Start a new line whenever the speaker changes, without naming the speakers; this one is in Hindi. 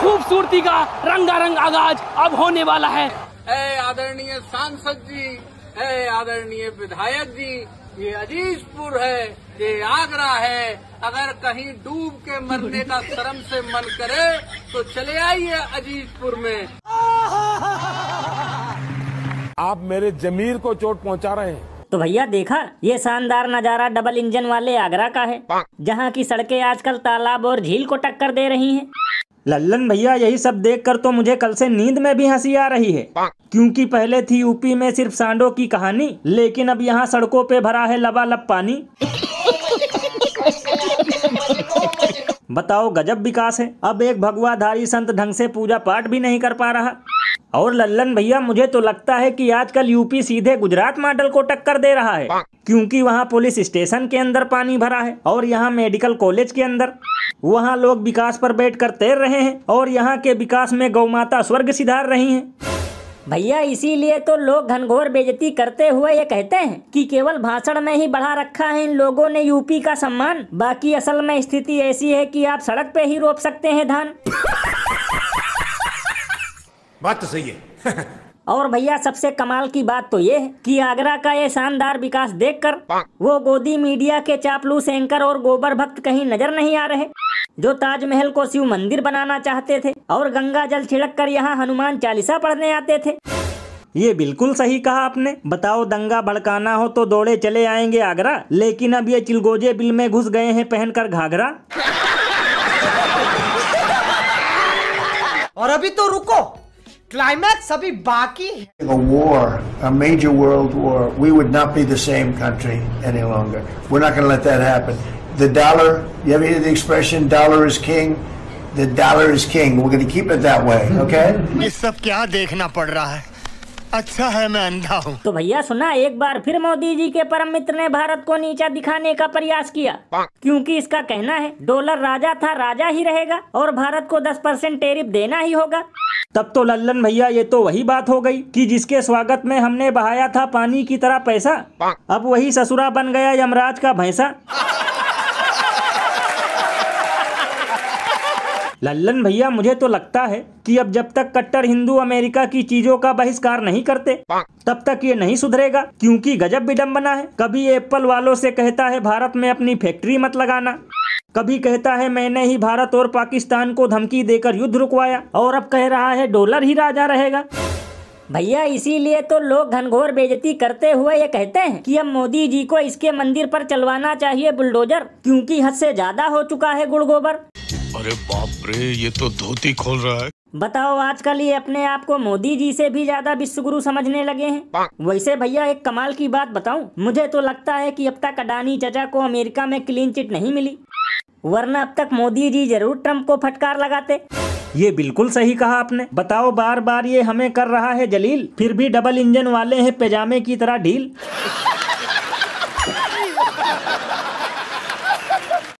खूबसूरती का रंगारंग आगाज अब होने वाला है।
आदरणीय सांसद जी, आदरणीय विधायक जी, ये अजीजपुर है, ये आगरा है। अगर कहीं डूब के मरने का शर्म से मन करे तो चले आइए अजीजपुर में।
आप मेरे जमीर को चोट पहुंचा रहे हैं।
तो भैया देखा, ये शानदार नजारा डबल इंजन वाले आगरा का है, जहाँ की सड़कें आजकल तालाब और झील को टक्कर दे रही हैं। लल्लन भैया, यही सब देखकर तो मुझे कल से नींद में भी हंसी आ रही है, क्योंकि पहले थी यूपी में सिर्फ सांडों की कहानी, लेकिन अब यहाँ सड़कों पे भरा है लबालब पानी। बताओ, गजब विकास है। अब एक भगवाधारी संत ढंग से पूजा पाठ भी नहीं कर पा रहा। और लल्लन भैया, मुझे तो लगता है कि आजकल यूपी सीधे गुजरात मॉडल को टक्कर दे रहा है, क्योंकि वहाँ पुलिस स्टेशन के अंदर पानी भरा है और यहाँ मेडिकल कॉलेज के अंदर। वहाँ लोग विकास पर बैठकर तैर रहे हैं और यहाँ के विकास में गौ माता स्वर्ग सिधार रही हैं। भैया, इसीलिए तो लोग घनघोर बेइज्जती करते हुए ये कहते हैं कि केवल भाषण में ही बढ़ा रखा है इन लोगों ने यूपी का सम्मान, बाकी असल में स्थिति ऐसी है कि आप सड़क पे ही रोप सकते हैं धान।
बात तो सही है।
और भैया, सबसे कमाल की बात तो ये है कि आगरा का ये शानदार विकास देखकर वो गोदी मीडिया के चापलूस एंकर और गोबर भक्त कहीं नजर नहीं आ रहे, जो ताजमहल को शिव मंदिर बनाना चाहते थे और गंगा जल छिड़क कर यहाँ हनुमान चालीसा पढ़ने आते थे। ये बिल्कुल सही कहा आपने। बताओ, दंगा भड़काना हो तो दौड़े चले आएंगे आगरा, लेकिन अब ये चिलगोजे बिल में घुस गए हैं पहनकर घाघरा।
और अभी तो रुको, क्लाइमैक्स अभी बाकी है।
A war, a major world war, we would not be the same country any longer. We're not going to let that happen. The dollar, you ever hear the expression, dollar is king? The dollar is king. We're going to keep it that way, okay?
ये सब क्या देखना पड़ रहा है? अच्छा है मैं अंधा हूँ।
तो भैया सुना, एक बार फिर मोदी जी के परम मित्र ने भारत को नीचा दिखाने का प्रयास किया, क्योंकि इसका कहना है डॉलर राजा था, राजा ही रहेगा और भारत को 10% टैरिफ देना ही होगा। तब तो लल्लन भैया, ये तो वही बात हो गई कि जिसके स्वागत में हमने बहाया था पानी की तरह पैसा, अब वही ससुरा बन गया यमराज का भैंसा। लल्लन भैया, मुझे तो लगता है कि अब जब तक कट्टर हिंदू अमेरिका की चीजों का बहिष्कार नहीं करते, तब तक ये नहीं सुधरेगा, क्योंकि गजब विडंबना है। कभी एप्पल वालों से कहता है भारत में अपनी फैक्ट्री मत लगाना, कभी कहता है मैंने ही भारत और पाकिस्तान को धमकी देकर युद्ध रुकवाया, और अब कह रहा है डॉलर ही राजा रहेगा। भैया, इसीलिए तो लोग घनघोर बेइज्जती करते हुए ये कहते हैं कि अब मोदी जी को इसके मंदिर पर चलवाना चाहिए बुलडोजर, क्योंकि हद से ज्यादा हो चुका है गुड़ गोबर।
अरे बाप रे, ये तो धोती खोल रहा है।
बताओ, आजकल ये अपने आप को मोदी जी से भी ज्यादा विश्वगुरु समझने लगे हैं। वैसे भैया, एक कमाल की बात बताऊं, मुझे तो लगता है कि अब तक अडानी चाचा को अमेरिका में क्लीन चिट नहीं मिली, वरना अब तक मोदी जी जरूर ट्रम्प को फटकार लगाते। ये बिल्कुल सही कहा आपने। बताओ, बार बार ये हमें कर रहा है जलील, फिर भी डबल इंजन वाले हैं पैजामे की तरह ढील।